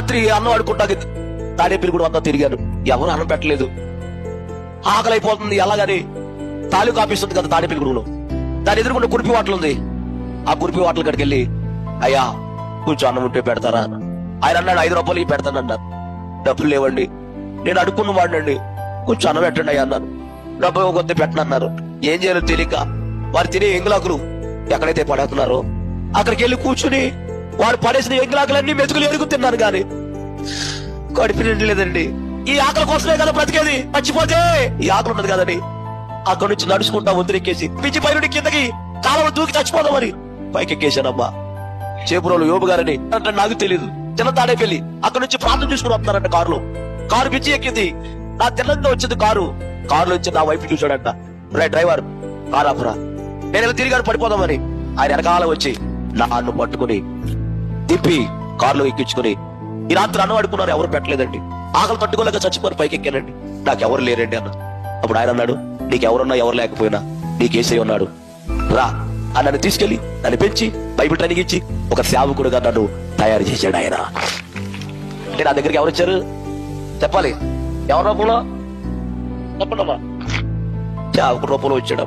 రాత్రి అన్నం ఆడుకుంటాకి తాడేపల్లి కూడా అంతా తిరిగాను, ఎవరు అన్నం పెట్టలేదు. ఆకలి అయిపోతుంది ఎలాగని తాలూకు ఆఫీస్ ఉంది కదా తాడేపల్లి గుడిలో, దాని ఎదురుకుండా కురిపి వాటలు ఉంది. ఆ కురిపి వాటల కాడికి వెళ్ళి, అయ్యా కొంచెం అన్నం ఉంటే పెడతారా? ఆయన అన్నాడు 5 రూపాయలు పెడతానన్నారు. డబ్బులు లేవండి, నేను అడుక్కున్న వాడినండి, కొంచెం అన్నం పెట్టండి అయ్యా అన్నాను. డబ్బు కొద్ది పెట్టనన్నారు. ఏం చేయాలో తెలియక వారు తినే ఎంగులాకులు ఎక్కడైతే పడేస్తున్నారో అక్కడికి వెళ్ళి కూర్చుని వాడు పడేసిన ఎంగులాకులన్నీ మెతుకులు ఎరుగు తిన్నాను. కానీ కడుపు నిండలేదండి. ఈ ఆకలి కోసమే కదా బ్రతికేది, మర్చిపోతే ఈ ఆకలి ఉన్నది కదని అక్కడి నుంచి నడుచుకుంటా వంతురెక్కేసి పిచ్చి పైరుడి కిందకి కాలంలో దూకి చచ్చిపోదామని పైకి ఎక్కేశానమ్మా. చేపురోలు యోబు గారని అంటే నాకు తెలియదు, చిన్న తాడేపల్లి అక్కడి నుంచి ప్రార్థన చేసుకుని వస్తున్నారంట. కారు పిచ్చి ఎక్కింది, నా తెల్లంగా వచ్చింది కారులో వచ్చి నా వైపు చూశాడంట. డ్రైవర్ కారు ఆపురా, నేను ఇలా తిరిగాను పడిపోదామని. ఆయన వెనకాల వచ్చి నన్ను పట్టుకుని తిప్పి కారులో ఎక్కించుకుని ఈ రాత్రి అన్నం అడుకున్నారు, ఎవరు పెట్టలేదండి. ఆకలి తట్టుకోలేక చచ్చిపోయి పైకి ఎక్కానండి, నాకెవరు లేరండి అన్న. అప్పుడు ఆయన అన్నాడు, నీకెవరున్నా ఎవరు లేకపోయినా నీకేసై ఉన్నాడు, రా అని నన్ను తీసుకెళ్లి నన్ను పెంచి బైబిల్ ట్రైనింగ్ ఇచ్చి ఒక సేవకుడుగా నన్ను తయారు చేశాడు ఆయన. అంటే నా దగ్గరికి ఎవరు వచ్చారు చెప్పాలి, ఎవరి రూపంలో చెప్పండమ్మా, సేవకుడు రూపంలో వచ్చాడు.